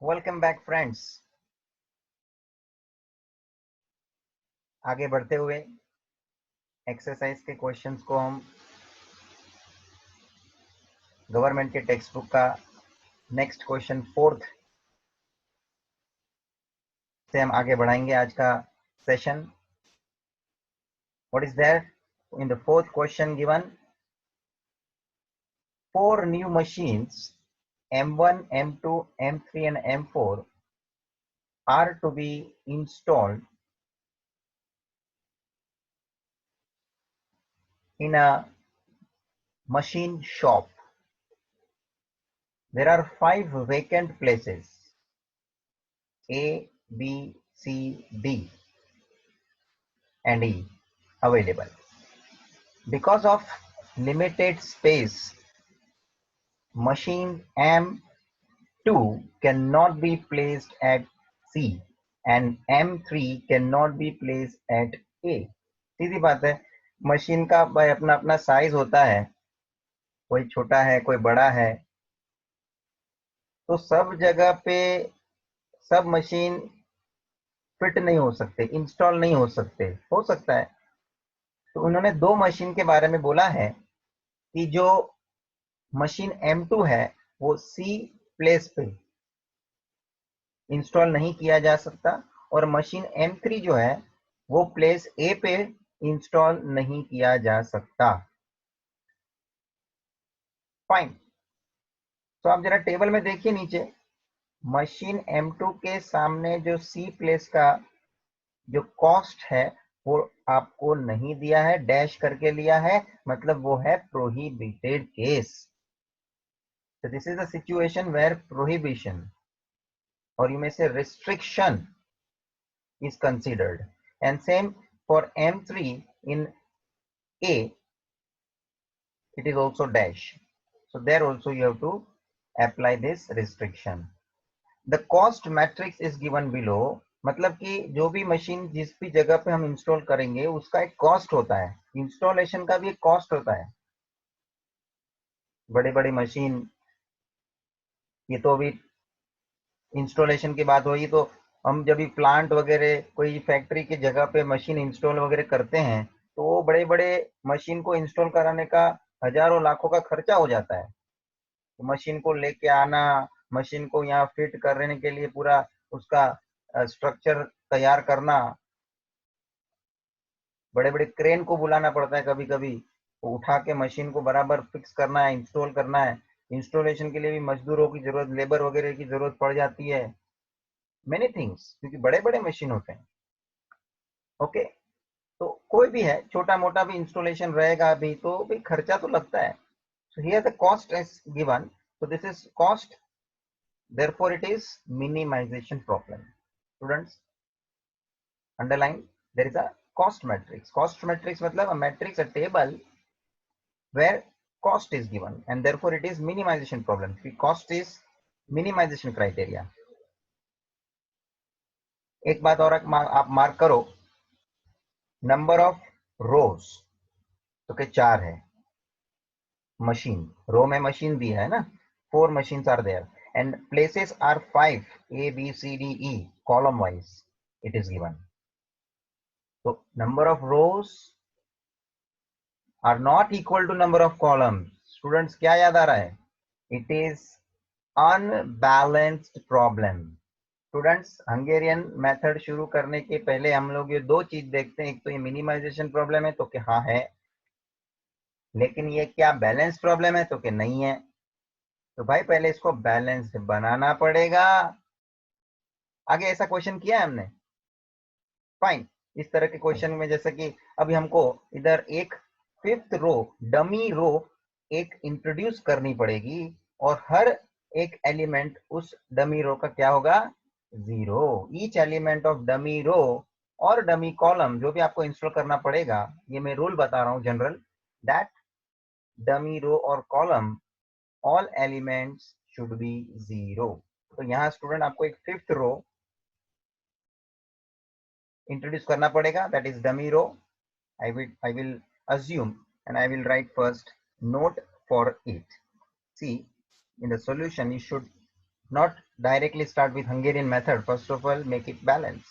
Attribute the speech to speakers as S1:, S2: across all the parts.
S1: Welcome back friends. आगे बढ़ते हुए एक्सरसाइज के क्वेश्चंस को हम गवर्नमेंट के टेक्स्ट बुक का नेक्स्ट क्वेश्चन फोर्थ से हम आगे बढ़ाएंगे आज का session. What is there in the fourth question given? 4 new machines M1, M2, M3 and M4 are to be installed in a machine shop. There are 5 vacant places A, B, C, D and E available. Because of limited space, machine M2 cannot be placed at C and M3 cannot be placed at A. सीधी बात है, machine का भाई अपना अपना size होता है, कोई छोटा है कोई बड़ा है, तो सब जगह पे सब मशीन फिट नहीं हो सकते, इंस्टॉल नहीं हो सकते। हो सकता है तो उन्होंने 2 मशीन के बारे में बोला है कि जो मशीन M2 है वो C प्लेस पे इंस्टॉल नहीं किया जा सकता और मशीन M3 जो है वो प्लेस A पे इंस्टॉल नहीं किया जा सकता। फाइन। तो आप जरा टेबल में देखिए नीचे, मशीन M2 के सामने जो C प्लेस का जो कॉस्ट है वो आपको नहीं दिया है, डैश करके लिया है, मतलब वो है prohibited case. So this is a situation where prohibition or you may say restriction is considered, and same for M3 in A, it is also dash. So there also you have to apply this restriction. The cost matrix is given below. मतलब कि जो भी machine जिस भी जगह पे हम install करेंगे उसका एक कॉस्ट होता है, इंस्टॉलेशन का भी एक कॉस्ट होता है। बड़ी बड़ी मशीन, ये तो अभी इंस्टॉलेशन की बात हुई, तो हम जब भी प्लांट वगैरह कोई फैक्ट्री की जगह पे मशीन इंस्टॉल वगैरह करते हैं तो वो बड़े बड़े मशीन को इंस्टॉल कराने का हजारों लाखों का खर्चा हो जाता है। तो मशीन को लेके आना, मशीन को यहाँ फिट करने के लिए पूरा उसका स्ट्रक्चर तैयार करना, बड़े बड़े क्रेन को बुलाना पड़ता है कभी कभी, तो उठा के मशीन को बराबर फिक्स करना है, इंस्टॉल करना है। इंस्टॉलेशन के लिए भी मजदूरों की जरूरत, लेबर वगैरह की जरूरत पड़ जाती है, मेनी थिंग्स, क्योंकि बड़े बड़े मशीन होते हैं। ओके, तो कोई भी है, छोटा मोटा भी इंस्टॉलेशन रहेगा अभी तो भी खर्चा तो लगता है। So here the cost is given, so this is cost, therefore it is minimization problem. Students, underline, there is a cost matrix. Cost matrix matlab a matrix, a table where cost is given and therefore it is minimization problem. Cost is minimization criteria. एक बात और आप mark करो, number of रोज तो के 4 है, machine रो में machine दिया है ना, 4 machines are there and places are 5, A B C D E column wise it is given. So number of rows are not equal to number of columns. Students, क्या याद आ रहा है? It is unbalanced problem. Students, Hungarian method शुरू करने के पहले हम लोग ये 2 चीज देखते हैं, एक तो ये मिनिमाइजेशन प्रॉब्लम है तो कि हाँ है, लेकिन ये क्या बैलेंस प्रॉब्लम है तो कि नहीं है। तो भाई पहले इसको बैलेंस्ड बनाना पड़ेगा। आगे ऐसा क्वेश्चन किया है हमने, फाइन। इस तरह के क्वेश्चन में जैसे कि अभी हमको इधर एक 5th रो, डमी रो एक इंट्रोड्यूस करनी पड़ेगी और हर एक एलिमेंट उस डमी रो का क्या होगा? 0। ईच एलिमेंट ऑफ डमी रो और डमी कॉलम जो भी आपको इंस्टॉल करना पड़ेगा, ये मैं रूल बता रहा हूँ जनरल, दैट डमी रो और column all elements should be 0। तो यहाँ स्टूडेंट आपको एक 5th रो इंट्रोड्यूस करना पड़ेगा, that is dummy row. I will assume and I will write first note for it. See, in the solution you should not directly start with Hungarian method. First of all, make it balance.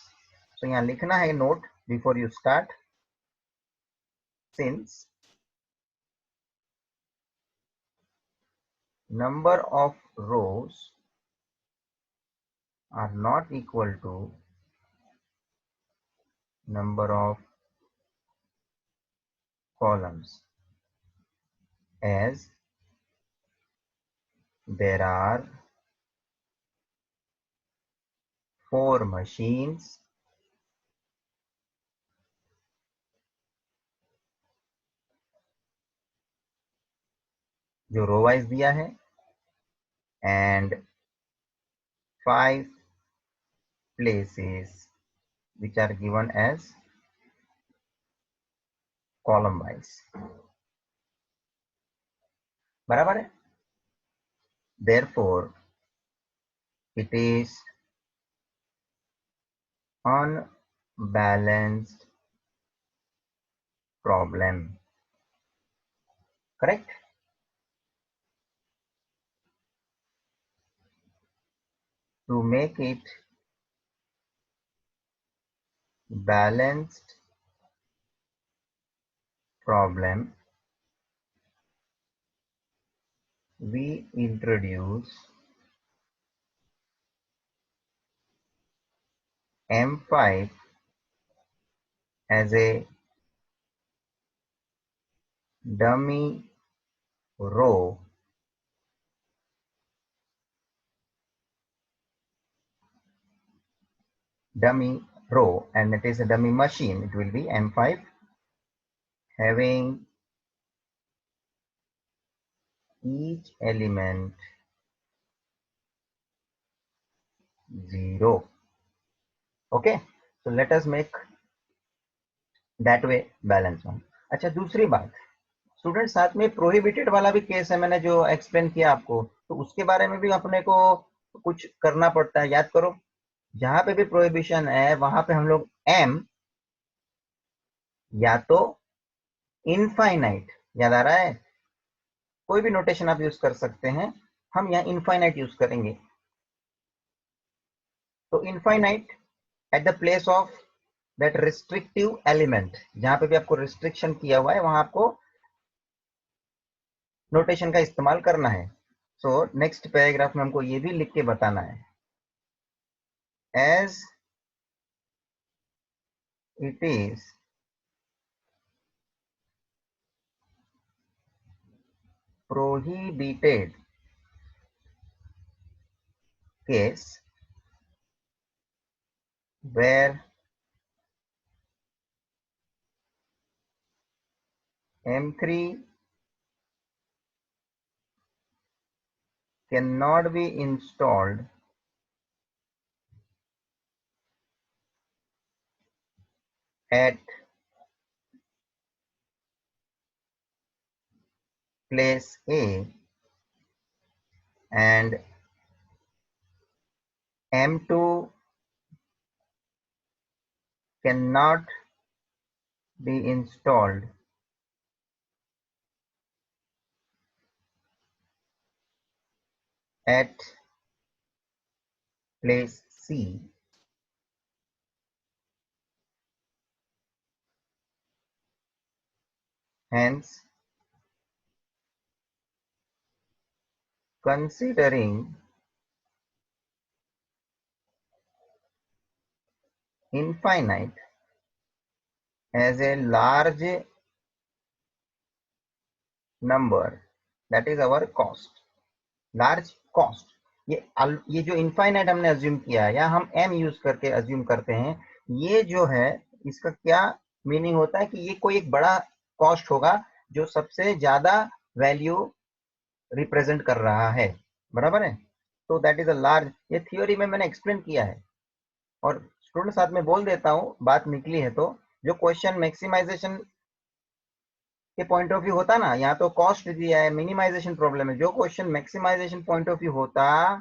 S1: So यहाँ लिखना है note before you start. Since number of rows are not equal to number of columns, as there are 4 machines जो row wise दिया है and 5 places which are given as column wise. बराबर है? Therefore, it is unbalanced problem. Correct? To make it balanced problem, we introduce M5 as a dummy row and it is a dummy machine. It will be M5 having each element 0. Okay, so let us make that way balance one. अच्छा, दूसरी बात, student साथ में prohibited वाला भी case है, मैंने जो एक्सप्लेन किया आपको, तो उसके बारे में भी अपने को कुछ करना पड़ता है। याद करो, जहां पे भी प्रोहिबिशन है वहां पे हम लोग एम या तो इनफाइनाइट, याद आ रहा है, कोई भी नोटेशन आप यूज कर सकते हैं, हम यहाँ इनफाइनाइट यूज करेंगे। तो infinite at the place of that restrictive element, जहां पे भी आपको रिस्ट्रिक्शन किया हुआ है वहां आपको नोटेशन का इस्तेमाल करना है। सो नेक्स्ट पैराग्राफ में हमको ये भी लिख के बताना है, as it is prohibited case where M3 cannot be installed at place A and M2 cannot be installed at place C, hence considering infinite as a large number, that is our cost, large cost। ये जो infinite हमने assume किया है या हम m use करके assume करते हैं, ये जो है इसका क्या मीनिंग होता है कि ये कोई एक बड़ा कॉस्ट होगा जो सबसे ज्यादा वैल्यू रिप्रेजेंट कर रहा है, बराबर है। तो दैट इज अ लार्ज, ये थ्योरी में मैंने एक्सप्लेन किया है और स्टूडेंट साथ में बोल देता हूँ, बात निकली है तो जो क्वेश्चन मैक्सिमाइजेशन के पॉइंट ऑफ व्यू होता ना, यहाँ तो कॉस्ट दिया है, मिनिमाइजेशन प्रॉब्लम है, जो question maximisation point of view होता,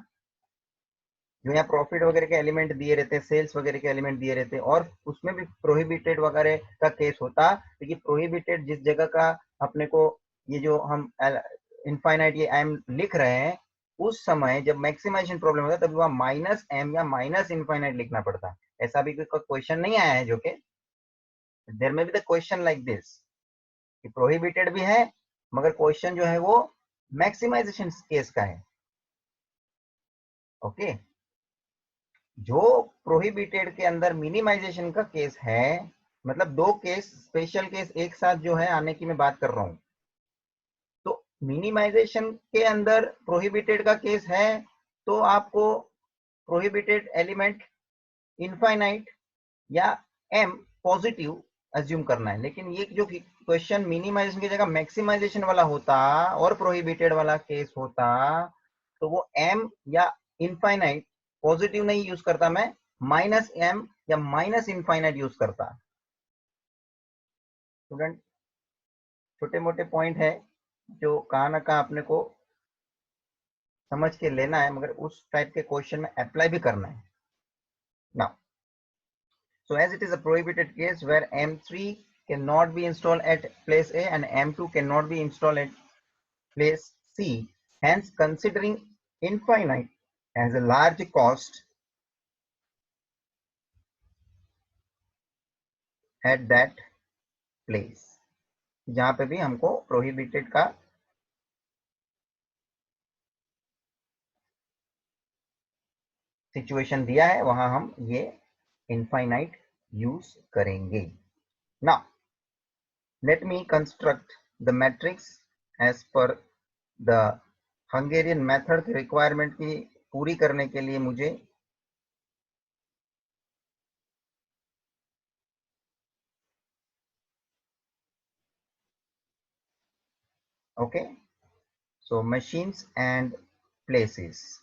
S1: जो यहाँ प्रॉफिट वगैरह के एलिमेंट दिए रहते, सेल्स वगैरह के एलिमेंट दिए रहते और उसमें भी प्रोहिबिटेड वगैरह का केस होता, क्योंकि प्रोहिबिटेड जिस जगह का अपने को, ये जो हम इनफाइनाइट ये एम लिख रहे हैं, उस समय जब मैक्सिमाइजेशन प्रॉब्लम होता है तब वहां माइनस एम या माइनस इनफाइनाइट लिखना पड़ता है। ऐसा भी कोई क्वेश्चन नहीं आया है जो कि देयर में भी द क्वेश्चन लाइक दिस कि प्रोहिबिटेड भी है मगर क्वेश्चन जो है वो मैक्सिमाइजेशन केस का है। ओके, जो प्रोहिबिटेड के अंदर मिनिमाइजेशन का केस है, मतलब दो केस स्पेशल केस एक साथ जो है आने की मैं बात कर रहा हूं। तो मिनिमाइजेशन के अंदर प्रोहिबिटेड का केस है तो आपको प्रोहिबिटेड एलिमेंट इनफाइनाइट या एम पॉजिटिव अज्यूम करना है। लेकिन ये जो क्वेश्चन मिनिमाइजेशन की जगह मैक्सिमाइजेशन वाला होता और प्रोहिबिटेड वाला केस होता तो वो एम या इनफाइनाइट पॉजिटिव नहीं यूज करता, मैं माइनस एम या माइनस इनफाइनाइट यूज करता। स्टूडेंट, छोटे मोटे पॉइंट है जो कहाँ ना कहाँ अपने को समझ के लेना है मगर उस टाइप के क्वेश्चन में अप्लाई भी करना है। Now, so as it is a prohibited case where M3 cannot be installed at place A and M2 cannot be installed at place C, hence considering infinite as a large cost at that place, जहां पे भी हमको prohibited का situation दिया है वहां हम ये इनफाइनाइट यूज करेंगे। Now let me construct the matrix as per the Hungarian method की रिक्वायरमेंट की पूरी करने के लिए मुझे okay, so machines and places.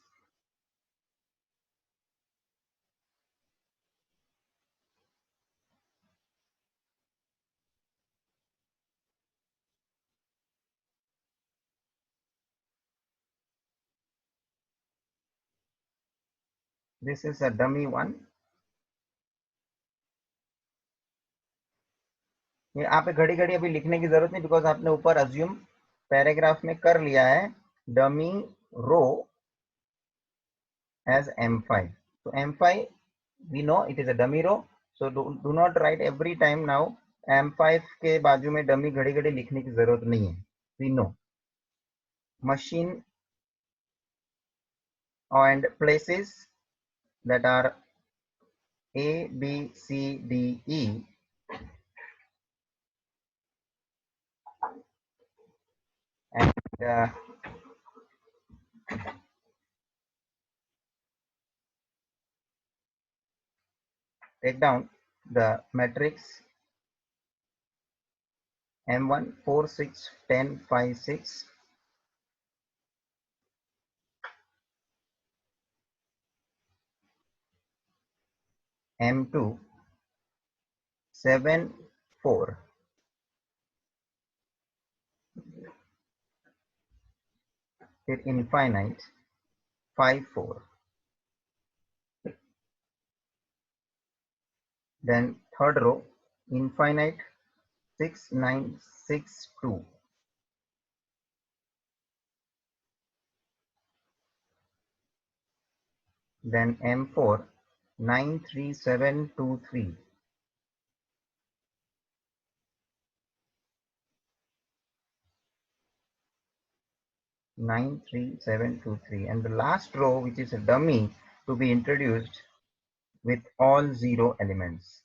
S1: This is a dummy one. ये आप घड़ी घड़ी अभी लिखने की जरूरत नहीं बिकॉज आपने ऊपर अज्यूम पैराग्राफ में कर लिया है dummy row as M5. So M5 we know it is a dummy row, so do not write every time now M5 के बाजू में डमी घड़ी घड़ी लिखने की जरूरत नहीं है। We know machine and places that are A, B, C, D, E, and take down the matrix M1 4 6 10 5 6, M2 7 4, फिर infinite 5 4, then third row infinite 6 9 6 2, then M4 9 3 7 2 3, 9 3 7 2 3, and the last row which is a dummy to be introduced with all 0 elements.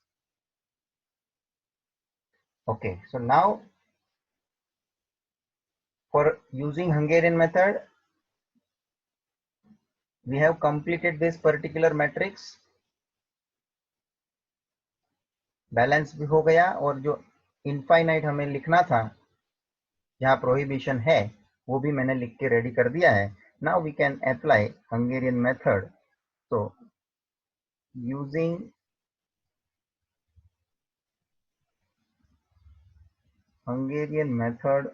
S1: Okay, so now for using Hungarian method we have completed this particular matrix, balance भी हो गया और जो infinite हमें लिखना था जहां prohibition है वो भी मैंने लिख के रेडी कर दिया है। Now we can apply Hungarian method. so using Hungarian method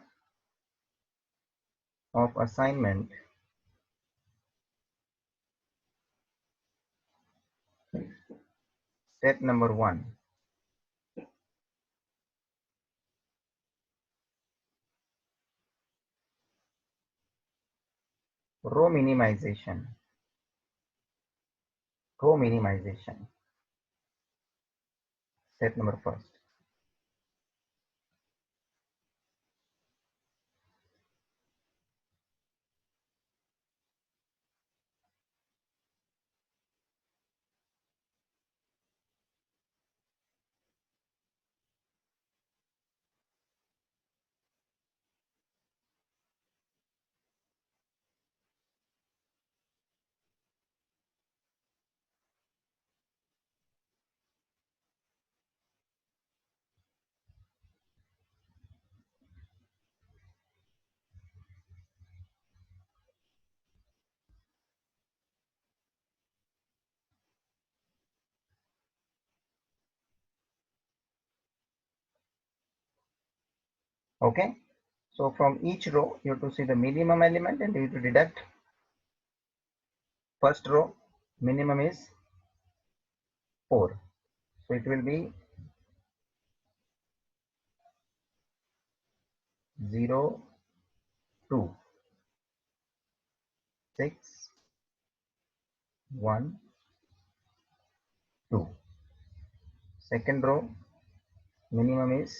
S1: of assignment, step number 1, row minimisation, row minimisation, step number first. Okay, so from each row you have to see the minimum element and you have to deduct. First row minimum is 4, so it will be 0, 2, 6, 1, 2. Second row minimum is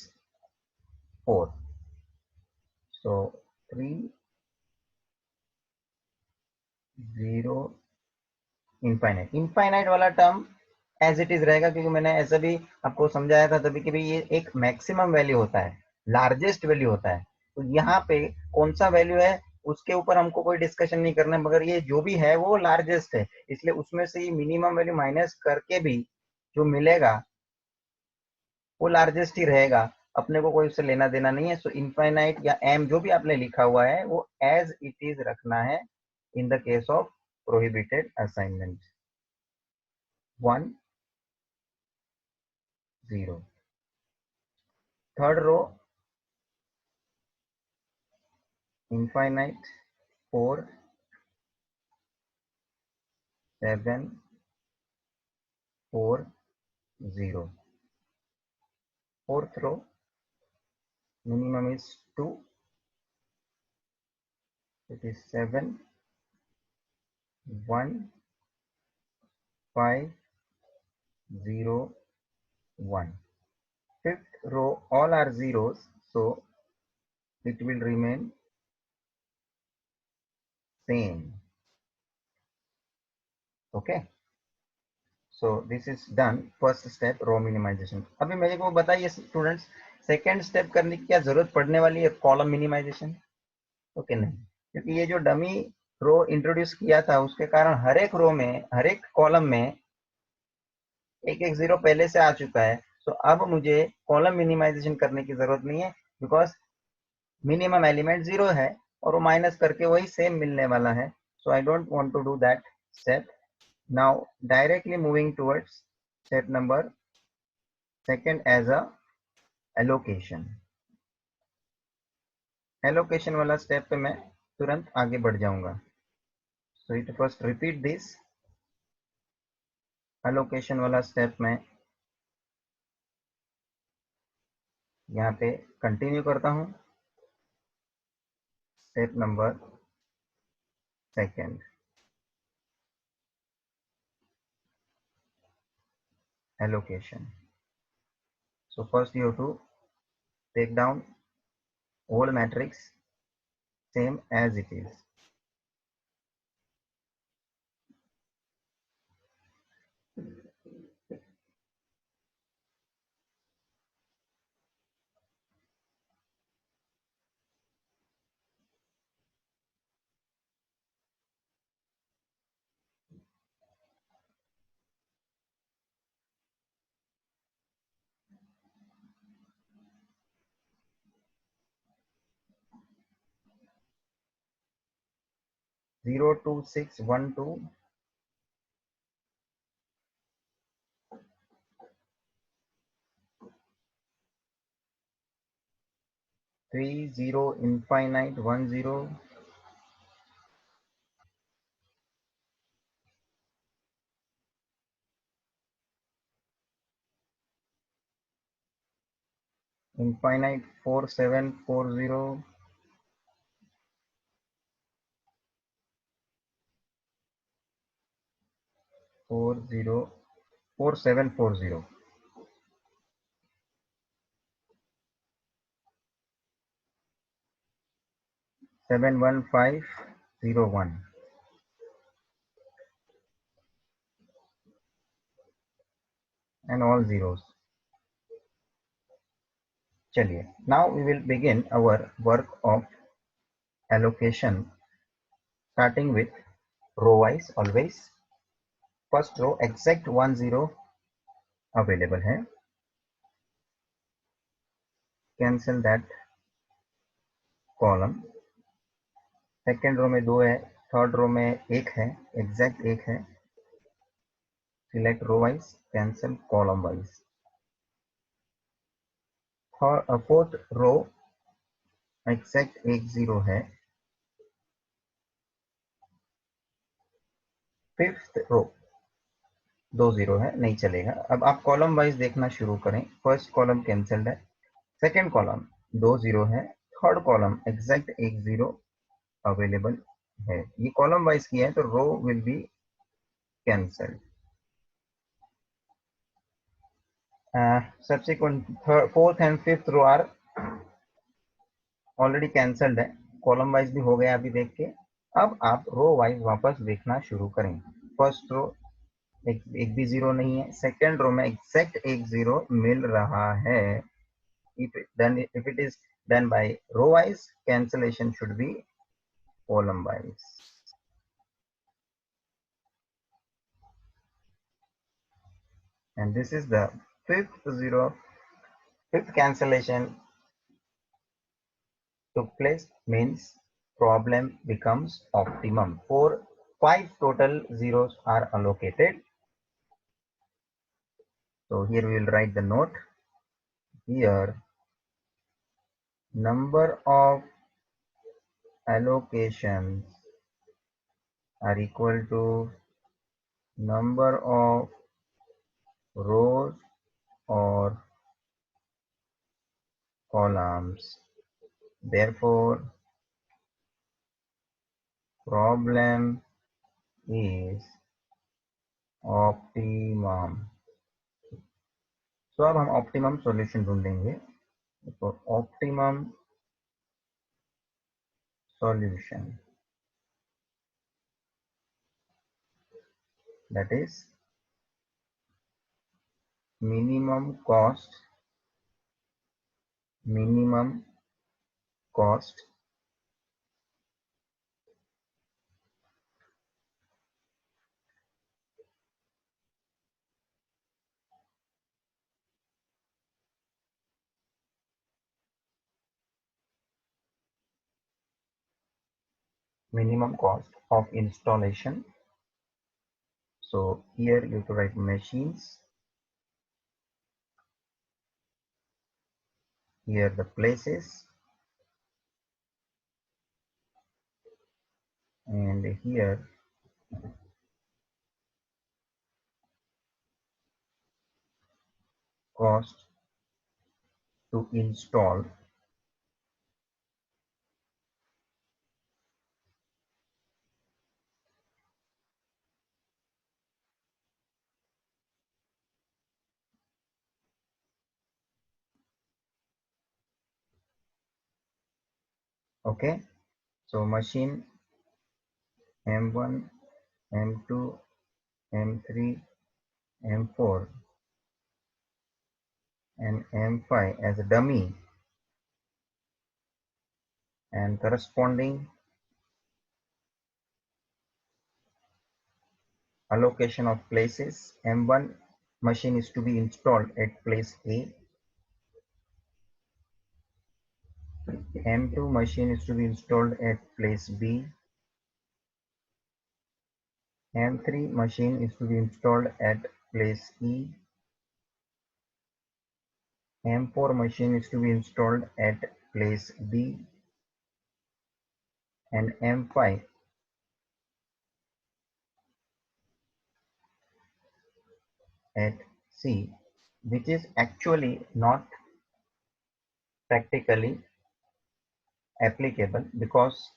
S1: 4, so 3, 0, infinite. Infinite वाला term as it is रहेगा, क्योंकि मैंने ऐसा भी आपको समझाया था तभी कि भाई ये एक मैक्सिमम वैल्यू होता है, लार्जेस्ट वैल्यू होता है. तो यहाँ पे कौन सा वैल्यू है उसके ऊपर हमको कोई डिस्कशन नहीं करना है, मगर ये जो भी है वो लार्जेस्ट है, इसलिए उसमें से मिनिमम वैल्यू माइनस करके भी जो मिलेगा वो लार्जेस्ट ही रहेगा. अपने को कोई उससे लेना देना नहीं है. सो इनफाइनाइट या एम जो भी आपने लिखा हुआ है वो एज इट इज रखना है in the case of prohibited assignment. 1, 0. Third row infinite, 4, 7, 4, 0. Fourth row minimum is 2, it is 7, 1, 5, 0, 1. Fifth row all are zeros, so it will remain same. Okay, so this is done, first step row minimization. अभी मेरे को बताइए students, second step करने की क्या जरूरत पड़ने वाली है कॉलम मिनिमाइजेशन? ओके नहीं, क्योंकि ये जो डमी रो इंट्रोड्यूस किया था उसके कारण हर एक रो में, हर एक कॉलम में एक एक जीरो पहले से आ चुका है. सो अब मुझे कॉलम मिनिमाइजेशन करने की जरूरत नहीं है, बिकॉज मिनिमम एलिमेंट जीरो है और वो माइनस करके वही सेम मिलने वाला है. So I don't want to do that step. Now directly moving towards step number second as a allocation. Allocation वाला स्टेप पे मैं तुरंत आगे बढ़ जाऊंगा. So it first repeat this allocation वाला स्टेप में यहाँ पे कंटिन्यू करता हूँ. Step number second, allocation. So first you have to take down whole matrix same as it is. Zero, 2, 6, 1, 2. 3, 0, infinite, 1, 0. Infinite, 4, 7, 4, 0. 4740 71501 and all zeros. चलिए, now we will begin our work of allocation, starting with row wise. Always first row exact 10 available है, cancel that column. Second row में 2 है, third row में 1 है, exact 1 है, select row wise, cancel column wise. Fourth row exact 10 है, fifth रो 20 है, नहीं चलेगा. अब आप कॉलम वाइज देखना शुरू करें. फर्स्ट कॉलम कैंसल्ड है, सेकेंड कॉलम 20 है, थर्ड कॉलम एग्जैक्ट 10 अवेलेबल है. ये कॉलम वाइज किया है तो row will be cancelled. Subsequent fourth and fifth row are already cancelled है, कॉलम वाइज भी हो गया अभी देख के. अब आप रो वाइज वापस देखना शुरू करें. फर्स्ट रो एक भी जीरो नहीं है, सेकेंड रो में एग्जैक्ट 10 मिल रहा है. if it is done by row wise, cancellation should be column wise. And this is the fifth cancellation took place, means problem becomes optimum. 5 total zeros are allocated. So here we will write the note. Here number of allocations are equal to number of rows or columns. Therefore, problem is optimum. So अब हम optimum solution ढूंढेंगे. तो optimum solution, that is minimum cost of installation. So here you have to write machines, here the places, and here cost to install. Okay, so machine M1, M2, M3, M4 and M5 as a dummy, and corresponding allocation of places. M1 machine is to be installed at place A. M2 machine is to be installed at place B. M3 machine is to be installed at place E. M4 machine is to be installed at place B, and M5 at C, which is actually not practically applicable because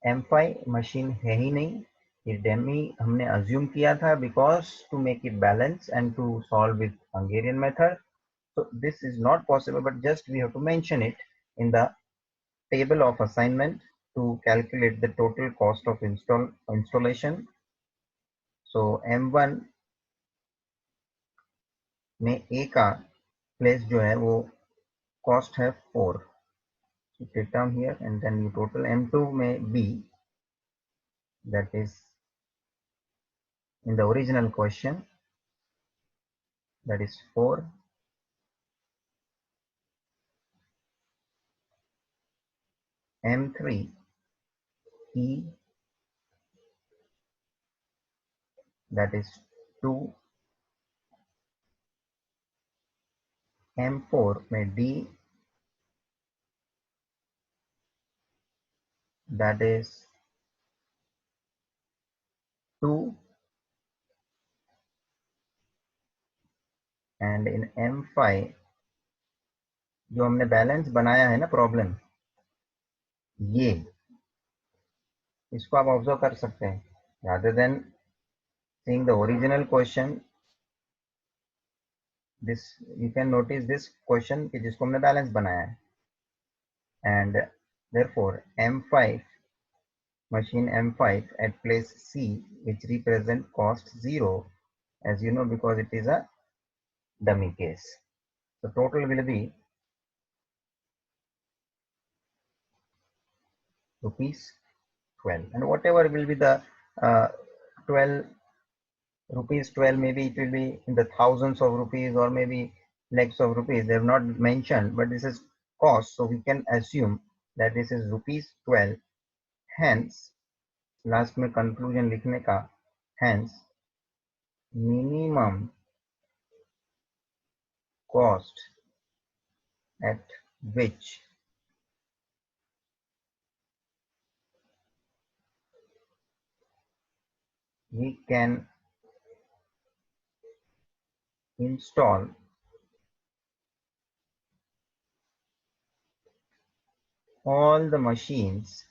S1: M5 machine है ही नहीं, ये Demi हमने assume किया था because to make it balance and to solve with Hungarian method. So this is not possible, but just we have to mention it in the table of assignment to calculate the total cost of installation. So M1 में A का place जो है वो cost है 4. So take down here and then you total M2 में B, that is in the original question, that is 4. M3 E, that is 2. M4 में D, that is 2. And in M5 जो हमने balance बनाया है ना problem, ये इसको आप ऑब्जर्व कर सकते हैं. Rather than seeing the original question, this you can notice this question कि जिसको हमने बैलेंस बनाया है. And therefore M5 machine M5 at place C, which represent cost 0, as you know, because it is a dummy case. So total will be rupees 12, and whatever will be the 12 rupees 12, maybe it will be in the thousands of rupees or maybe lakhs of rupees. They have not mentioned, but this is cost, so we can assume that this is rupees 12. Hence last में conclusion लिखने का, hence minimum cost at which we can install all the machines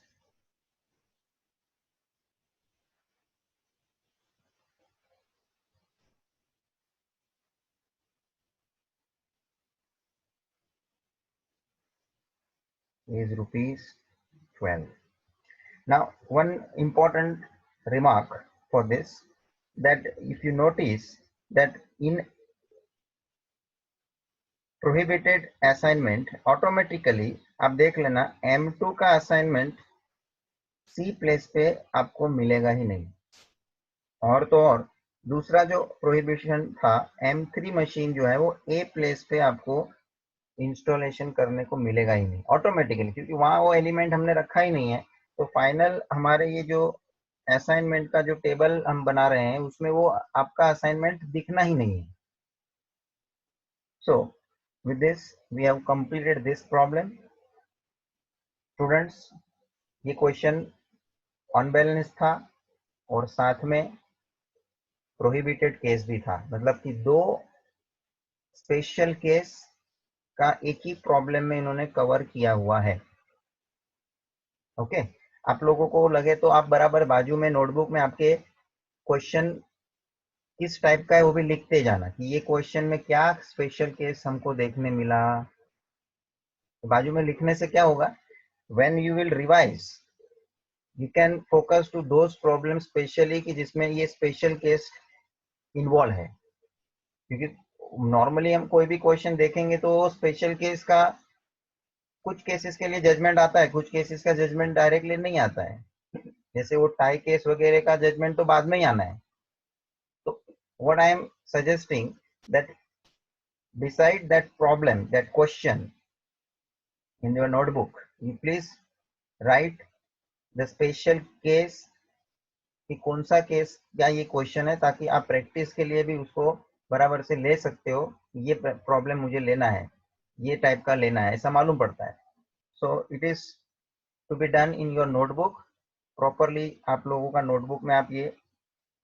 S1: is rupees 12. Now one important remark for this, that if you notice that in prohibited assignment automatically आप देख लेना M2 का assignment C place पे आपको मिलेगा ही नहीं. और तो और दूसरा जो प्रोहिबिशन था, M3 मशीन जो है वो A प्लेस पे आपको इंस्टॉलेशन करने को मिलेगा ही नहीं ऑटोमेटिकली, क्योंकि वहां वो एलिमेंट हमने रखा ही नहीं है. तो फाइनल हमारे ये जो असाइनमेंट का जो टेबल हम बना रहे हैं उसमें वो आपका असाइनमेंट दिखना ही नहीं है. So with this we have completed this problem. Students, ये क्वेश्चन अनबैलेंस था और साथ में प्रोहिबिटेड केस भी था, मतलब कि दो स्पेशल केस का एक ही प्रॉब्लम में इन्होंने कवर किया हुआ है. ओके, आप लोगों को लगे तो आप बराबर बाजू में नोटबुक में आपके क्वेश्चन किस टाइप का है वो भी लिखते जाना कि ये क्वेश्चन में क्या स्पेशल केस हमको देखने मिला. तो बाजू में लिखने से क्या होगा, when you will revise you can focus to those problem specially कि जिसमें ये स्पेशल केस इन्वॉल्व है. क्योंकि नॉर्मली हम कोई भी क्वेश्चन देखेंगे तो स्पेशल केस का कुछ केसेस के लिए जजमेंट आता है, कुछ केसेस का जजमेंट डायरेक्टली नहीं आता है. जैसे वो टाई केस वगैरह का जजमेंट तो बाद में ही आना है. तो what I am suggesting that beside that problem, that question in your notebook, you please write the special case कि कौन सा केस या ये क्वेश्चन है, ताकि आप प्रैक्टिस के लिए भी उसको बराबर से ले सकते हो. ये प्रॉब्लम मुझे लेना है, ये टाइप का लेना है, ऐसा मालूम पड़ता है. So it is to be done in your notebook properly. आप लोगों का नोटबुक में आप ये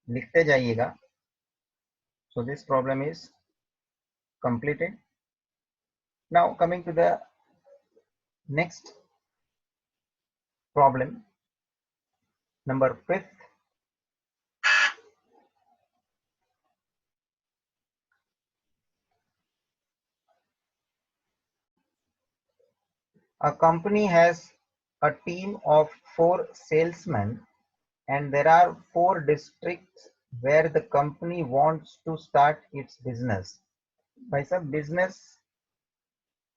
S1: लिखते जाइएगा. So this problem is completed. Now coming to the next problem, number 5th. A company has a team of 4 salesmen and there are 4 districts where the company wants to start its business. भाई साहब business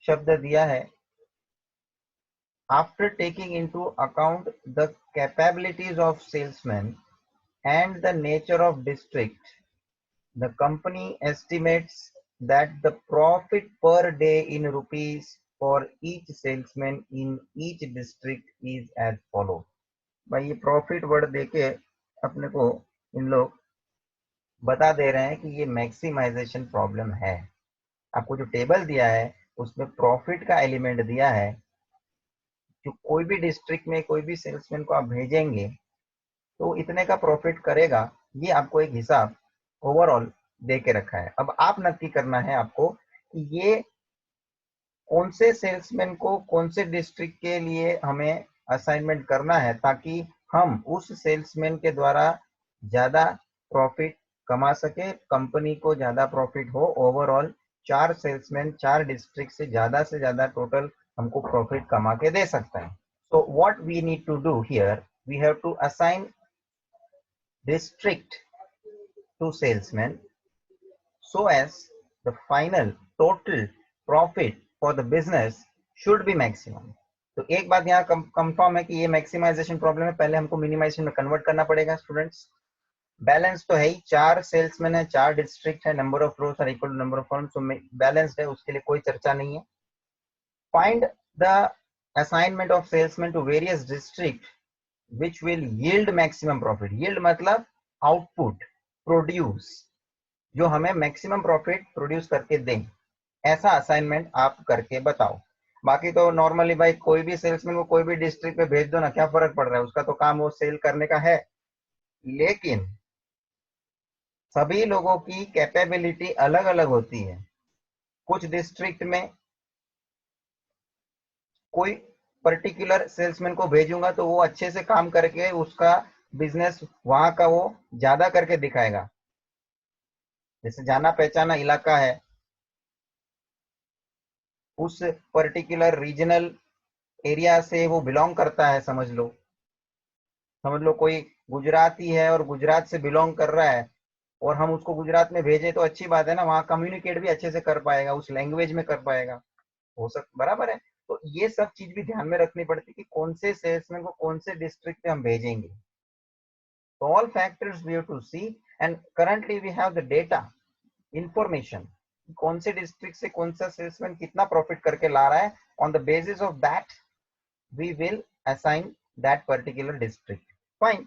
S1: शब्द दिया है. After taking into account the capabilities of salesmen and the nature of district, the company estimates that the profit per day in rupees for each salesman in each district is as follows. भाई ये profit word देके अपने को इन लोग बता दे रहे हैं कि ये मैक्सिमाइजेशन प्रॉब्लम है. आपको जो टेबल दिया है उसमें प्रॉफिट का एलिमेंट दिया है. जो कोई भी डिस्ट्रिक्ट में कोई भी सेल्समैन को आप भेजेंगे तो इतने का प्रॉफिट करेगा, ये आपको एक हिसाब ओवरऑल दे के रखा है. अब आप नक्की करना है आपको कि ये कौन से सेल्समैन को कौन से डिस्ट्रिक्ट के लिए हमें असाइनमेंट करना है ताकि हम उस सेल्समैन के द्वारा ज्यादा प्रॉफिट कमा सके, कंपनी को ज्यादा प्रॉफिट हो. ओवरऑल 4 सेल्समैन 4 डिस्ट्रिक्ट से ज्यादा टोटल हमको प्रॉफिट कमा के दे सकता है. So what we need to do here, we have to assign district to salesmen so as the final total profit for the business should be maximum. तो एक बात यहाँ कंफर्म है कि ये मैक्सिमाइजेशन प्रॉब्लम है. पहले हमको मिनिमाइजेशन में कन्वर्ट करना पड़ेगा स्टूडेंट्स. बैलेंस तो है ही, 4 सेल्समैन है, 4 डिस्ट्रिक्ट है, number of rows are equal to number of firm, so balanced है, उसके लिए कोई चर्चा नहीं है. Find the assignment of salesman to various district which will yield maximum profit. yield मतलब आउटपुट, प्रोड्यूस, जो हमें मैक्सिमम प्रॉफिट प्रोड्यूस करके दें. ऐसा असाइनमेंट आप करके बताओ. बाकी तो नॉर्मली भाई कोई भी सेल्समैन को कोई भी डिस्ट्रिक्ट पे भेज दो ना, क्या फर्क पड़ रहा है, उसका तो काम वो सेल करने का है. लेकिन सभी लोगों की कैपेबिलिटी अलग अलग होती है. कुछ डिस्ट्रिक्ट में कोई पर्टिकुलर सेल्समैन को भेजूंगा तो वो अच्छे से काम करके उसका बिजनेस वहां का वो ज्यादा करके दिखाएगा. जैसे जाना पहचाना इलाका है, उस पर्टिकुलर रीजनल एरिया से वो बिलोंग करता है. समझ लो कोई गुजराती है और गुजरात से बिलोंग कर रहा है और हम उसको गुजरात में भेजें तो अच्छी बात है ना, वहां कम्युनिकेट भी अच्छे से कर पाएगा, उस लैंग्वेज में कर पाएगा, हो सकता बराबर है. तो ये सब चीज भी ध्यान में रखनी पड़ती है कि कौन से सेल्समैन को कौन से डिस्ट्रिक्ट में हम भेजेंगे. So all factors we have to see, and currently we have the data, information, कौन से डिस्ट्रिक्ट से कौन सा सेल्समैन कितना प्रॉफिट करके ला रहा है. On the basis of that we will assign that particular district. Fine.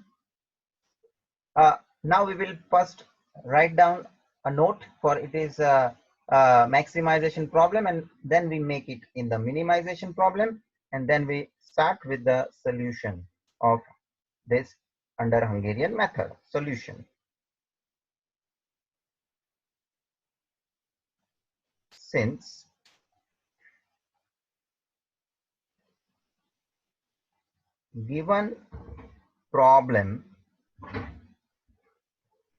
S1: Now we will first write down a note for it is maximization problem, and then we make it in the minimization problem, and then we start with the solution of this under Hungarian method. Solution. Since given problem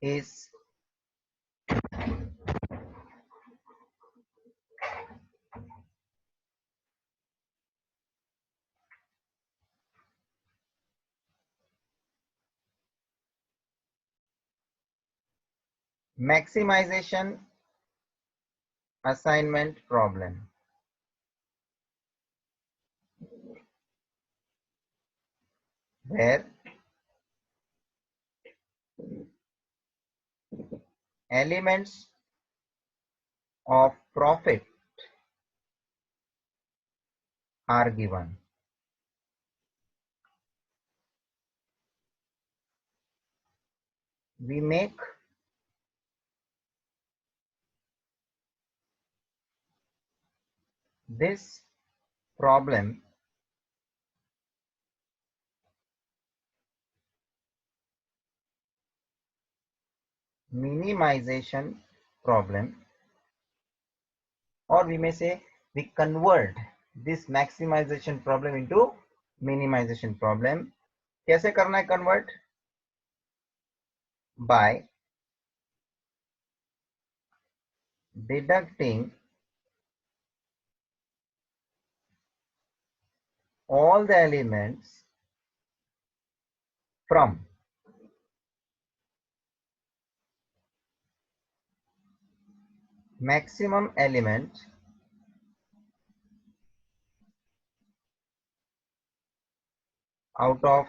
S1: is maximization assignment problem, where elements of profit are given. We make this problem minimization problem, or we may say we convert this maximization problem into minimization problem. कैसे करना है convert? By deducting all the elements from maximum element out of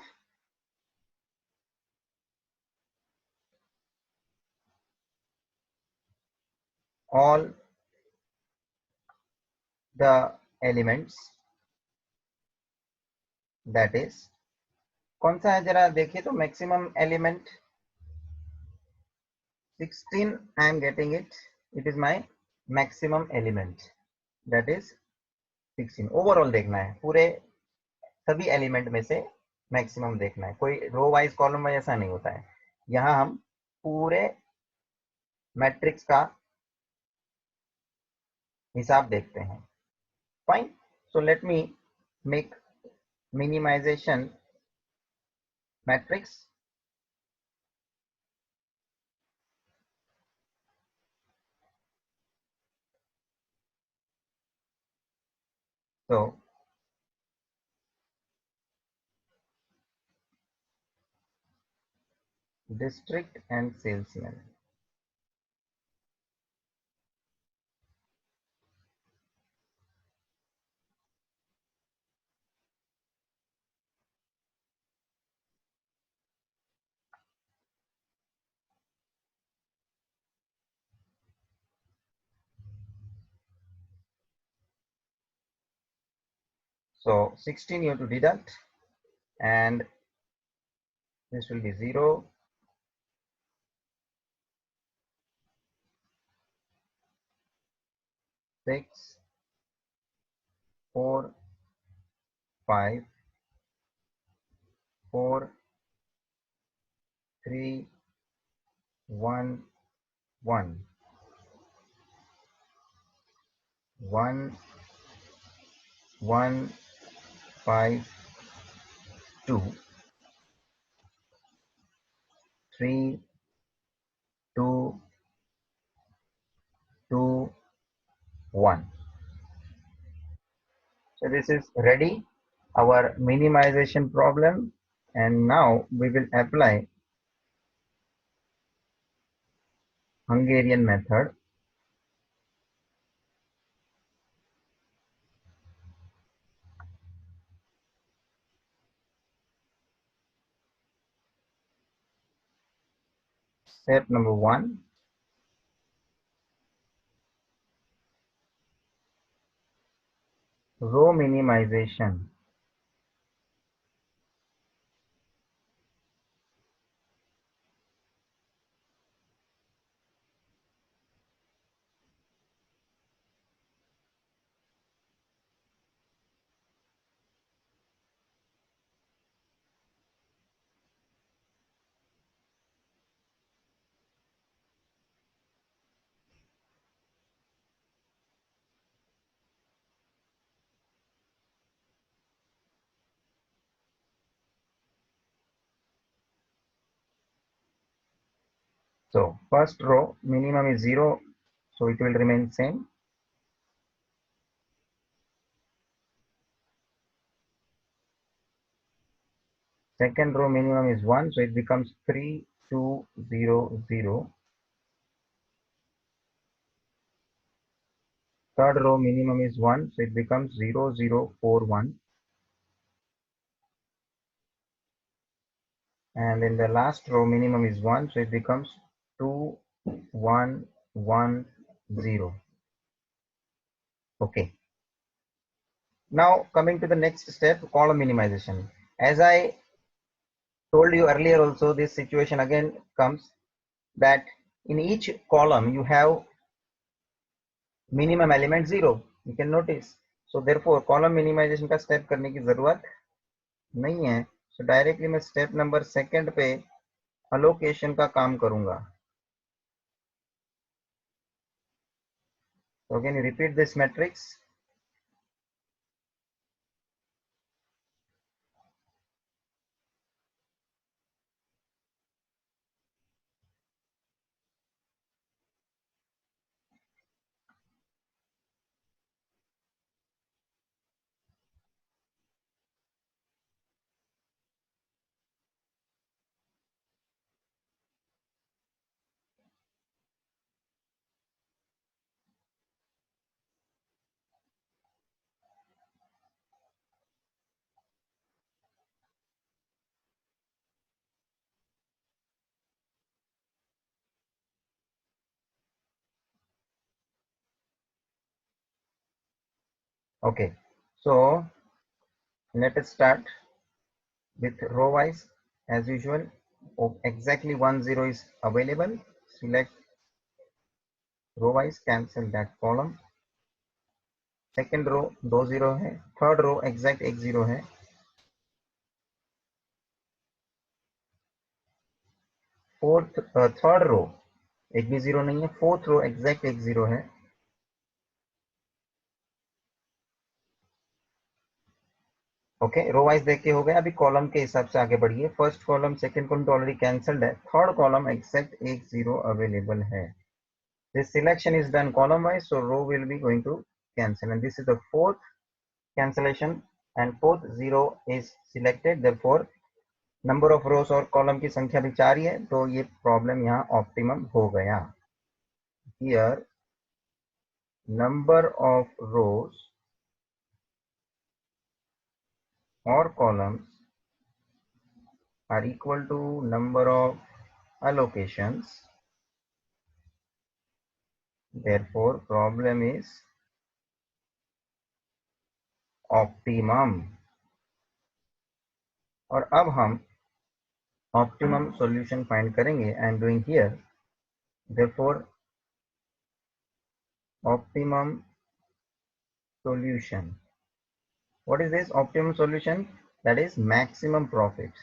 S1: all the elements, that is कौन सा है जरा देखिए तो maximum element 16 I am getting it. It is my maximum element, that is 16. Overall देखना है, पूरे सभी एलिमेंट में से मैक्सिमम देखना है, कोई रो वाइज कॉलम वाइज ऐसा नहीं होता है। यहाँ हम पूरे मैट्रिक्स का हिसाब देखते हैं। Fine, so let me make minimisation matrix. so district and salesman. So 16 you have to deduct, and this will be 0, 6, 4, 5, 4, 3, 1, 1, 1, 1, 5, 2, 3, 2, 2, 1. So this is ready, our minimization problem, and now we will apply Hungarian method. Step number 1, row minimization. So first row minimum is 0, so it will remain same. Second row minimum is 1, so it becomes 3, 2, 0, 0. Third row minimum is 1, so it becomes 0, 0, 4, 1. And in the last row minimum is 1, so it becomes 2, 1, 1, 0. Okay. Now coming to the next step, column minimization. As I told you earlier also, this situation again comes that in each column you have minimum element 0, you can notice. So therefore column minimization का step करने की जरूरत नहीं है. So directly मैं step number 2 पे allocation का काम करूंगा. So again you repeat this matrix. Okay, so let us start with row wise as usual. Exactly 10 is available. Select row wise, cancel that column. Second रो 20 है, third row exact 10 है, fourth third row एक भी 0 नहीं है, fourth row exact 10 है, okay row wise देख के हो गया। अभी कॉलम के हिसाब से आगे बढ़िए। फर्स्ट कॉलम सेकंड कॉलम तो ऑलरेडी कैंसल्ड है, थर्ड कॉलम एग्जैक्ट 10 अवेलेबल है। This selection is done column wise, so row will be going to cancel and this is the fourth cancellation and fourth 0 is selected, therefore number of rows और column की संख्या भी 4 ही है, तो ये problem यहाँ optimum हो गया। Here number of rose or columns are equal to number of allocations, therefore problem is optimum। और अब हम optimum solution find करेंगे। I am doing here, therefore optimum solution, what is this optimum solution? That is maximum profit।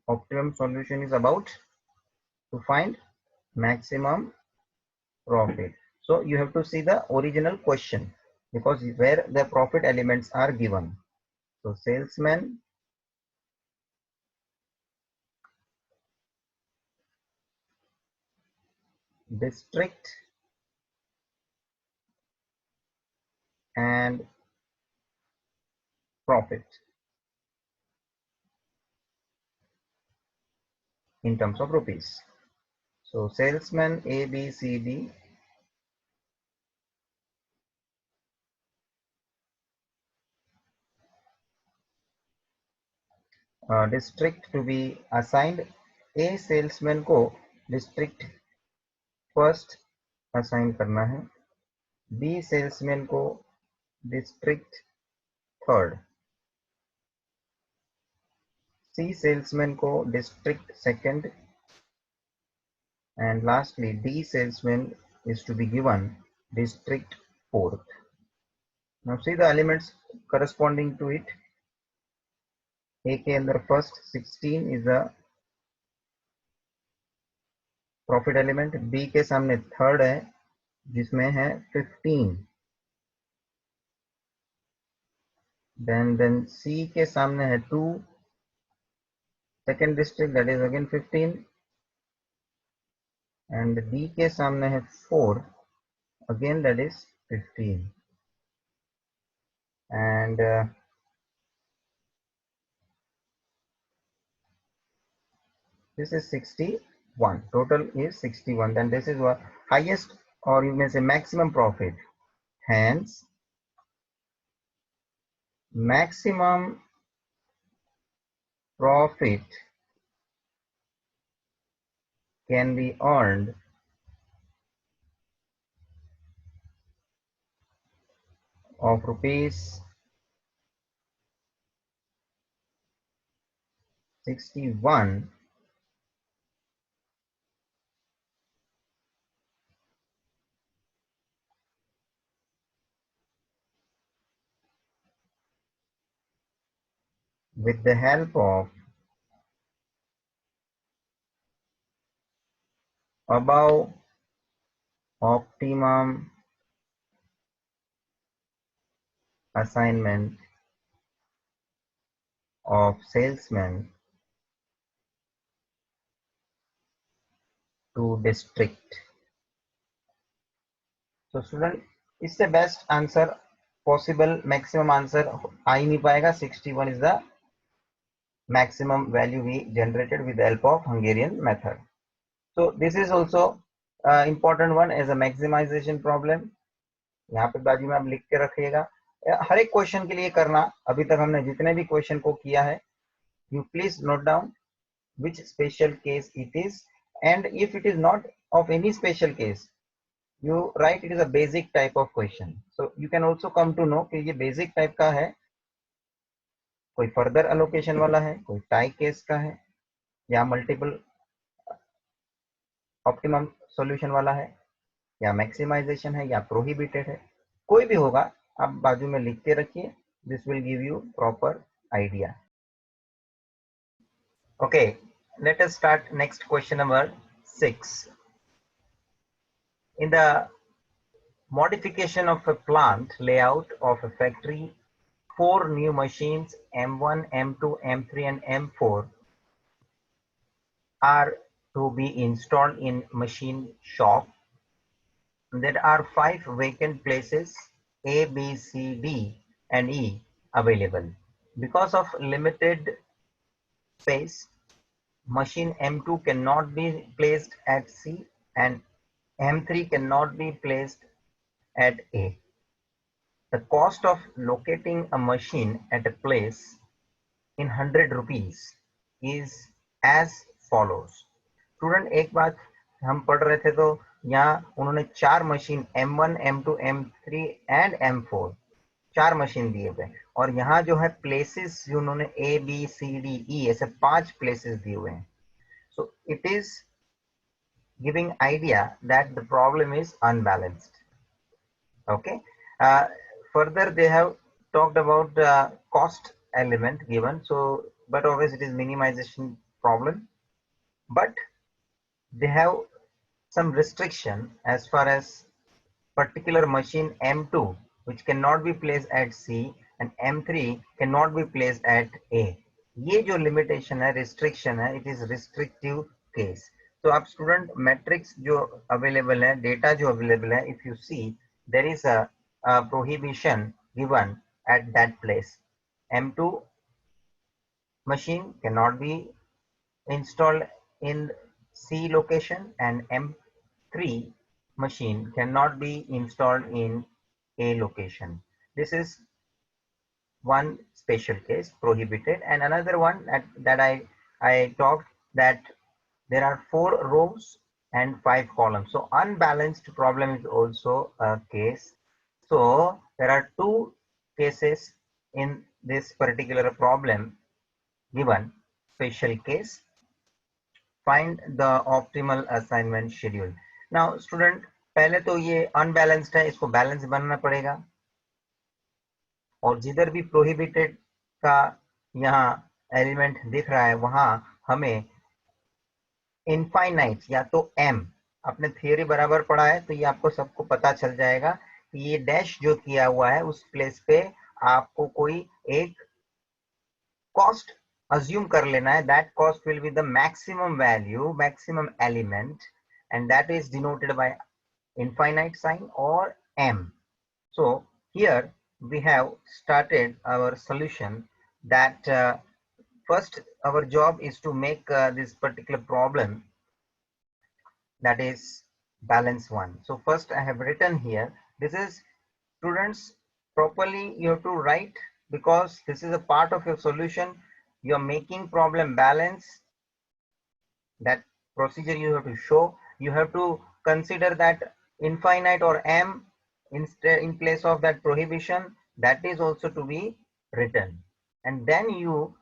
S1: Optimum solution is about to find maximum profit, so you have to see the original question because where the profit elements are given. So salesman, district and profit in terms of rupees. So salesman A, B, C, D, district to be assigned। A salesman को district first assign करना है, B salesman को district third, C salesman को district second, and lastly D salesman is to be given district fourth। Now see the elements corresponding to it। A के अंदर first 16 is the profit element, B के सामने third है जिसमें है 15, then सी के सामने है 2, second district that is again 15, and D के सामने है 4 again that is 15, and this is 61, total is 61, then this is what highest or you may say maximum profit, hence maximum profit can be earned of rupees 61 with the help of above optimum assignment of salesman to district। तो student इससे best answer possible maximum answer आ ही नहीं पाएगा। 61 is the maximum value we generated with help of Hungarian method. so this is also important one as a maximization problem। यहाँ पे बाजू में आप लिख के रखिएगा, हर एक क्वेश्चन के लिए करना। अभी तक हमने जितने भी क्वेश्चन को किया है, you please note down which special case it is, and if it is not of any special case, you write it is a basic type of question. So you can also come to know कि ये basic type का है, कोई further allocation वाला है, कोई tie case का है, या multiple optimum solution वाला है, या maximization है, या prohibited है, कोई भी होगा आप बाजू में लिख के रखिए. This will give you proper idea. Okay, let us start next question number 6. In the modification of a plant layout of a factory, 4 new machines M1, M2, M3 and M4 are to be installed in machine shop. There are 5 vacant places A, B, C, D and E available. Because of limited space, machine M2 cannot be placed at C and M3 cannot be placed at A. The cost of locating a machine at a place in 100 rupees is as follows. Student एक बात हम पढ़ रहे थे तो यहाँ उन्होंने 4 machine M1, M2, M3 and M4 4 machine दिए गए, और यहाँ जो है प्लेसेस जो उन्होंने A, B, C, D, E ऐसे 5 प्लेसेस दिए हुए हैं. So it is giving idea that the problem is unbalanced. Okay. Further, they have talked about the cost element given. So, but always it is minimization problem. But they have some restriction as far as particular machine M2, which cannot be placed at C, and M3 cannot be placed at A. ये जो limitation है, restriction है, it is restrictive case. So आप student matrix जो available है, data जो available है, if you see there is a prohibition given at that place. M2 machine cannot be installed in C location and M3 machine cannot be installed in A location. This is one special case, prohibited, and another one that I talked, that there are 4 rows and 5 columns. So unbalanced problem is also a case. So there are 2 cases in this particular problem given. Special case. Find the optimal assignment schedule. Now student, पहले तो ये unbalanced है, इसको balance बनना पड़ेगा, और जिधर भी prohibited का यहाँ एलिमेंट दिख रहा है वहां हमें इनफाइनाइट या तो m, आपने थियरी बराबर पढ़ा है तो ये आपको सबको पता चल जाएगा कि ये डैश जो किया हुआ है उस प्लेस पे आपको कोई एक कॉस्ट अज्यूम कर लेना है. That cost will be the maximum value, maximum element, and that is denoted by infinite sign or m. So here we have started our solution that first our job is to make this particular problem, that is balance one. So first I have written here, this is students properly you have to write, because this is a part of your solution. You are making problem balance, that procedure you have to show. You have to consider that infinite or m instead in place of that prohibition, that is also to be written, and then you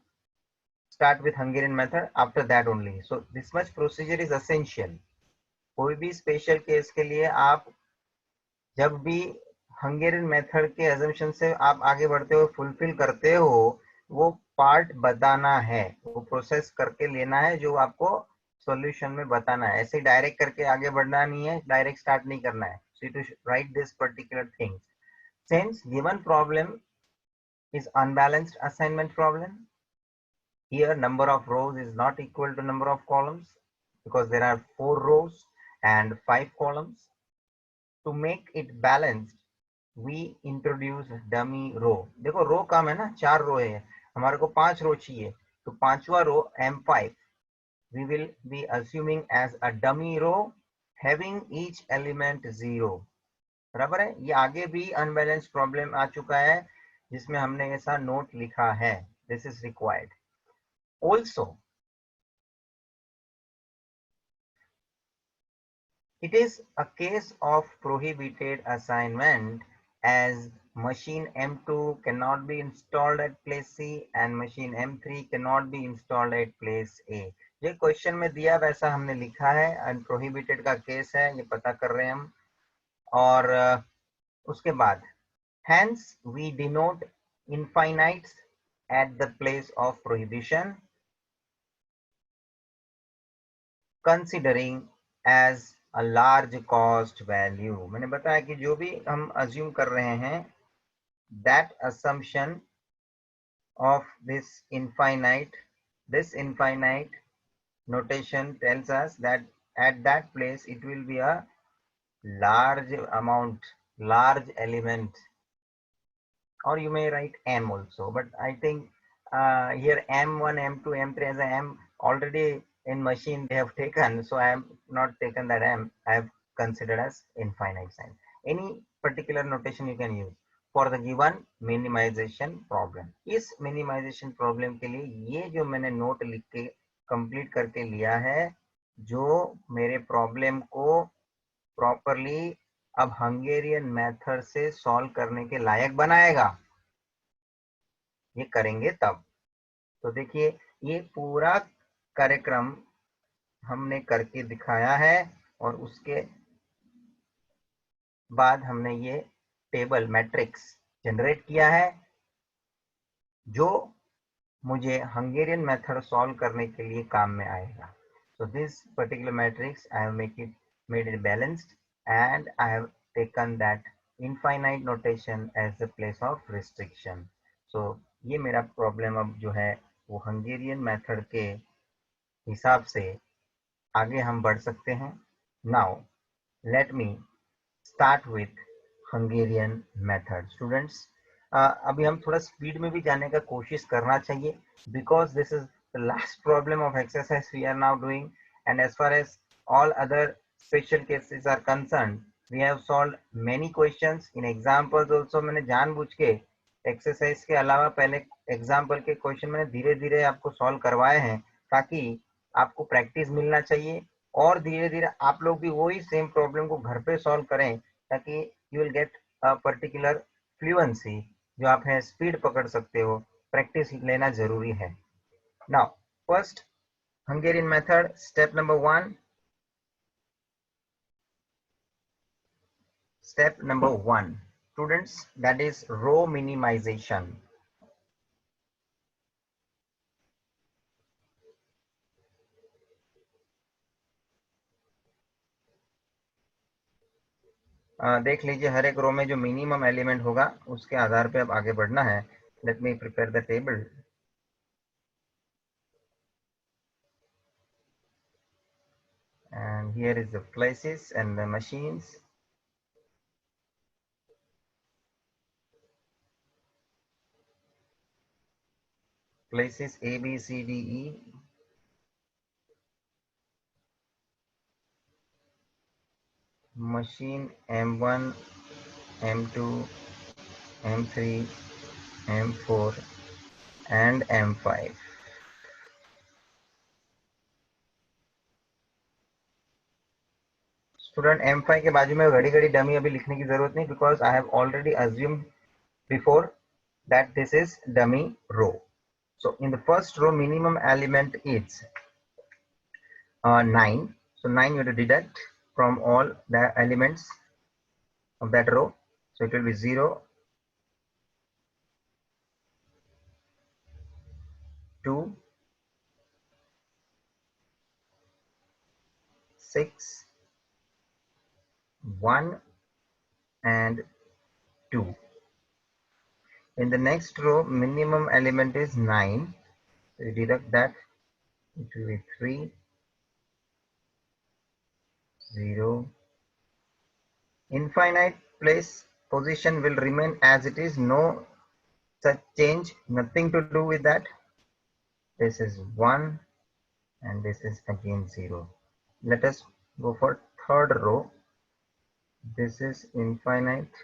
S1: start with Hungarian method after that only. So this much procedure is essential. कोई भी special case के लिए आप जब भी Hungarian method के assumption से आप आगे बढ़ते हो, फुलफिल करते हो, वो पार्ट बताना है, वो प्रोसेस करके लेना है जो आपको सॉल्यूशन में बताना है. ऐसे डायरेक्ट करके आगे बढ़ना नहीं है, डायरेक्ट स्टार्ट नहीं करना है. So to write this particular thing. Since given problem is unbalanced assignment problem, here number of rows is not equal to number of columns because there are 4 rows and 5 columns. To make it balanced, we introduce dummy row. देखो रो कम है ना, 4 रो है, हमारे को 5 रो चाहिए, तो पांचवा रो M5 we will be assuming as a dummy row having each element 0. बराबर है. ये आगे भी अनबैलेंस्ड प्रॉब्लम आ चुका है जिसमें हमने ऐसा नोट लिखा है. This is required. Also It is a case of prohibited assignment as machine M2 cannot be installed at place C and machine M3 cannot be installed at place A. ये question में दिया वैसा हमने लिखा है, अनप्रोहिबिटेड का केस है, ये पता कर रहे हैं हम। और उसके बाद hence we denote infinites at the place of prohibition considering as a large cost value. मैंने बताया कि जो भी हम assume कर रहे हैं, that assumption of this infinite notation tells us that at that place it will be a large amount, large element, or you may write m also, but I think here m1, m2, m3 as a m already in machine they have taken, so I am not taken that m, I have considered as infinite sign. Any particular notation you can use for the given minimization problem. इस minimization problem के लिए ये जो मैंने note लिख के complete करके लिया है, जो मेरे प्रॉब्लम को प्रॉपरली अब हंगेरियन मेथड से सॉल्व करने के लायक बनाएगा, ये करेंगे तब। तो देखिए ये पूरा कार्यक्रम हमने करके दिखाया है और उसके बाद हमने ये टेबल मैट्रिक्स जनरेट किया है जो मुझे हंगेरियन मेथड सॉल्व करने के लिए काम में आएगा। So this particular matrix I have made it balanced and I have taken that infinite notation as the place of restriction. So ये मेरा प्रॉब्लम अब जो है वो हंगेरियन मेथड के हिसाब से आगे हम बढ़ सकते हैं। Now let me start with Hungarian method. Students, अभी हम थोड़ा स्पीड में भी जाने का कोशिश करना चाहिए because this is the last problem of exercise we are now doing, and as far as all other special cases are concerned, we have solved many questions in examples also. मैंने जानबूझ के एक्सरसाइज के अलावा पहले example के question मैंने धीरे धीरे आपको सॉल्व करवाए हैं ताकि आपको प्रैक्टिस मिलना चाहिए और धीरे धीरे आप लोग भी वही सेम प्रॉब्लम को घर पे सॉल्व करें ताकि you will get a particular fluency, जो आप है स्पीड पकड़ सकते हो। प्रैक्टिस लेना जरूरी है। Now first Hungarian method, step number 1। Step number 1 students, that is row minimisation. देख लीजिए हर एक रो में जो मिनिमम एलिमेंट होगा उसके आधार पे अब आगे बढ़ना है। Let me prepare the table. And here is the places and the machines. Places A, B, C, D, E. Machine M1, M2, M3, M4 and M5. Student M5 के बाजू में घड़ी घड़ी डमी अभी लिखने की जरूरत नहीं because I have already assumed before that this is dummy row. So in the first row minimum element is 9. So 9 you have to deduct from all the elements of that row. So it will be 0, 2, 6, 1 and 2. In the next row minimum element is 9. So you deduct that, it will be 3, 0. Infinite place position will remain as it is, no such change, nothing to do with that. This is 1 and this is again 0. Let us go for third row. This is infinite.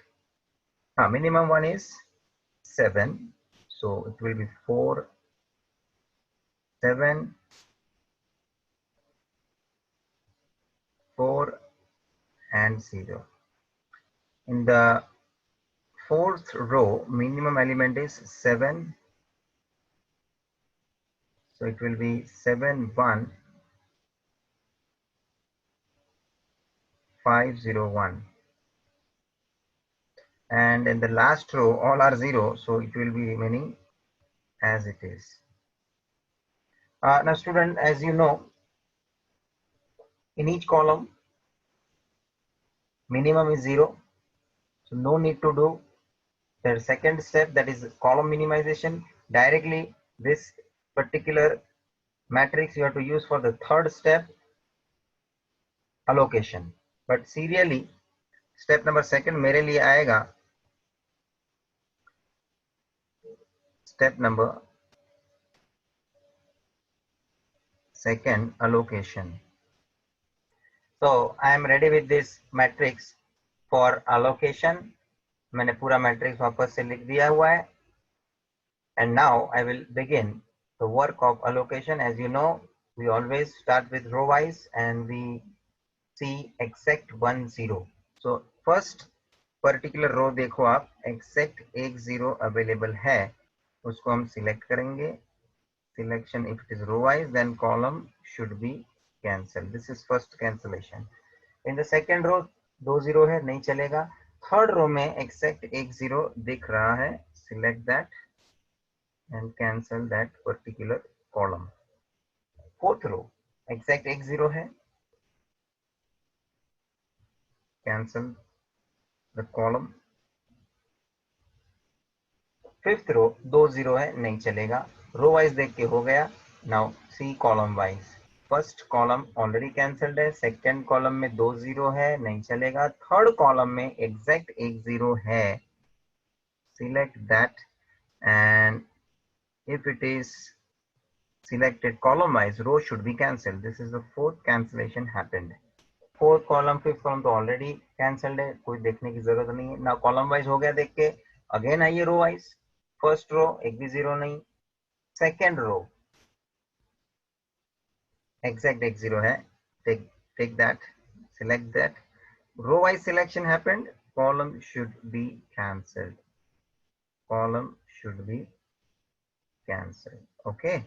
S1: Minimum one is 7, so it will be 4, 7, 4 and 0. In the fourth row, minimum element is 7. So it will be 7 1 5 0 1. And in the last row, all are 0. So it will be remaining as it is. Now student, as you know, in each column, minimum is 0. So no need to do the second step, that is column minimization. Directly this particular matrix you have to use for the third step, allocation. But serially step number second मेरे लिए आएगा step number second, allocation. So I am ready with this matrix for allocation. मैंने पूरा matrix वापस से लिख दिया हुआ है. And now I will begin the work of allocation. As you know, we always start with row wise and we see exact 1 0. So first particular row देखो आप, exact एक 0 available है, उसको हम select करेंगे. Selection, if it is row wise, then column should be cancelled. This is first cancellation. In the second row 2 0 है, नहीं चलेगा. थर्ड रो में exact एक 0 दिख रहा है, select that and cancel that particular column. Fourth row exact एक 0 है, cancel the column. Fifth row 2 0 है, नहीं चलेगा. Row wise देख के हो गया. Now see column wise. First column already cancelled है, सेकेंड कॉलम में 2 0 है, नहीं चलेगा. थर्ड कॉलम में एग्जैक्ट एक 0 है, select that and if it is selected column wise, row should be cancelled. This is the fourth cancellation happened. Fourth column fifth column तो already cancelled है, कोई देखने की जरूरत नहीं है ना. कॉलम वाइज हो गया देख के. अगेन आइए रो वाइज. फर्स्ट रो एक भी 0 नहीं, सेकेंड रो exact एक 0 है, take that, select that. Row wise selection happened, column should be cancelled. Column should be cancelled. Okay,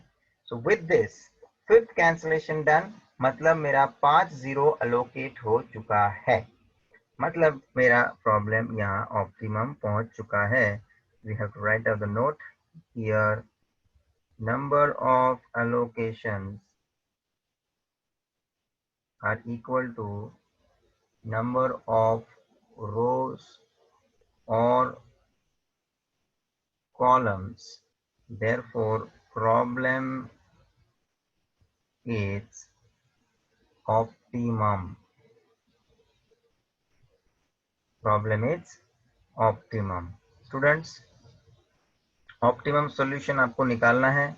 S1: so with this fifth cancellation done, मतलब मेरा 5 0 allocate हो चुका है, मतलब मेरा प्रॉब्लम यहाँ ऑप्टिमम पहुंच चुका है. We have to write out the note here. Number of allocations are equal to number of rows or columns. Therefore, problem is optimum. Problem is optimum. Students, optimum solution आपको निकालना है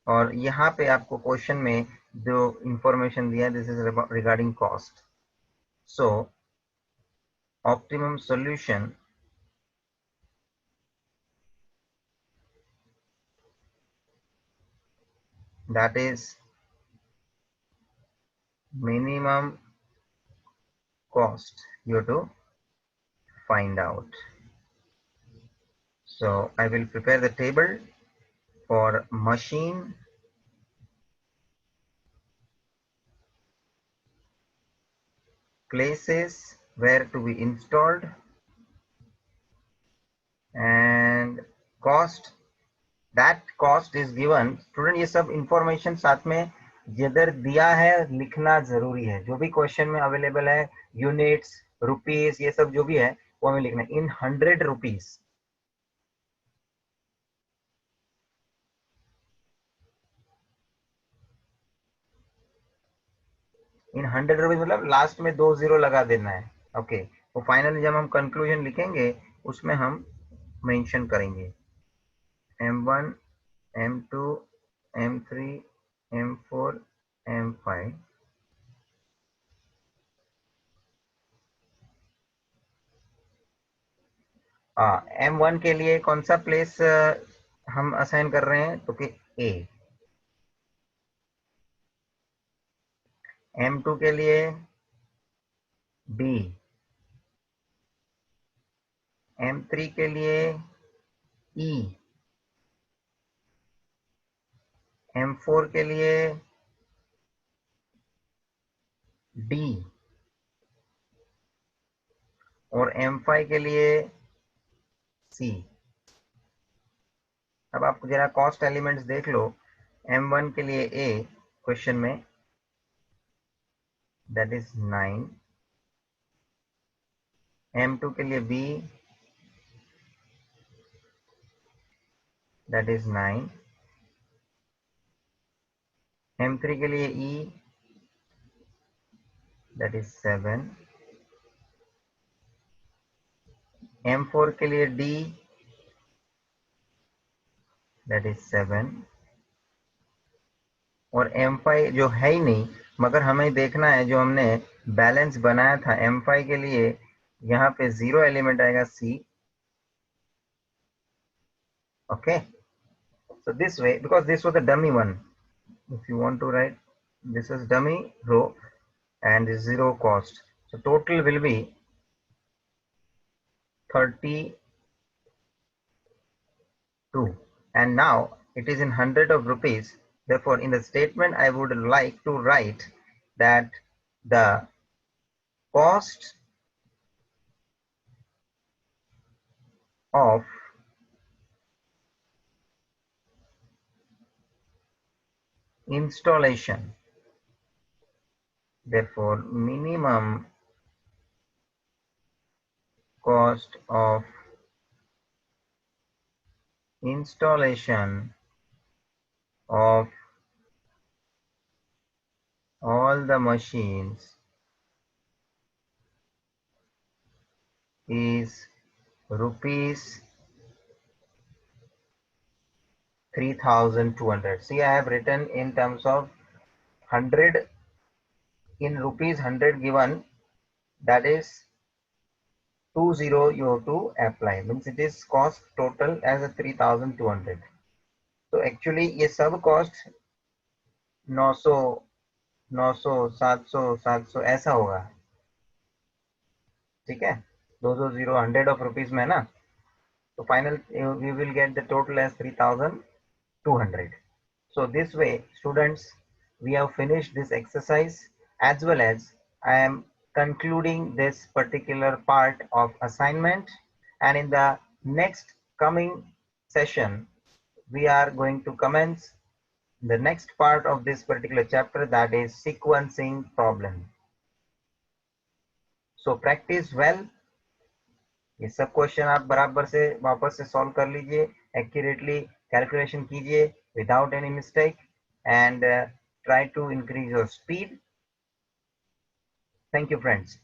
S1: और यहाँ पे आपको क्वेश्चन में जो इंफॉर्मेशन दिया, this is regarding cost. So optimum solution that is minimum cost you have to find out. So I will prepare the table for machine, places where to be installed, and cost. That cost is given. Student ये सब information साथ में जिधर दिया है लिखना जरूरी है. जो भी क्वेश्चन में अवेलेबल है, यूनिट्स, रुपीज, ये सब जो भी है वो हमें लिखना है. इन 100 रुपीज, इन 100 रुपीज मतलब लास्ट में 2 0 लगा देना है. ओके, तो फाइनली जब हम कंक्लूजन लिखेंगे उसमें हम मेंशन करेंगे M1, M2, M3, M4, M5. M1 के लिए कौन सा प्लेस हम असाइन कर रहे हैं, तो कि A. M2 के लिए B, M3 के लिए E, M4 के लिए D और M5 के लिए C। अब आप जरा कॉस्ट एलिमेंट्स देख लो। M1 के लिए A क्वेश्चन में, दैट इज 9, M2 के लिए B, दैट इज 9, M3 के लिए E, दैट इज 7, M4 के लिए D, दैट इज 7 और M5 जो है ही नहीं, मगर हमें देखना है जो हमने बैलेंस बनाया था M5 के लिए, यहाँ पे 0 एलिमेंट आएगा C। Okay, so this way, because this was the dummy one, if you want to write, this is dummy row and 0 cost, so total will be 32, and now it is in 100 of rupees. Therefore in the statement I would like to write that the cost of installation, therefore minimum cost of installation of all the machines is rupees 3,200. See, I have written in terms of 100 in rupees 100 given, that is 20 you have to apply, means it is cost total as a 3,200. तो actually ये सब cost 900 900 700 700 ऐसा होगा, ठीक है, 200 100 of rupees में ना, तो final we will get the total as 3,200. So this way students, we have finished this exercise, as well as I am concluding this particular part of assignment, and in the next coming session we are going to commence the next part of this particular chapter, that is sequencing problem. So practice well. ये सब question आप बराबर से वापस से solve कर लीजिए, accurately calculation कीजिए without any mistake, and try to increase your speed. Thank you friends.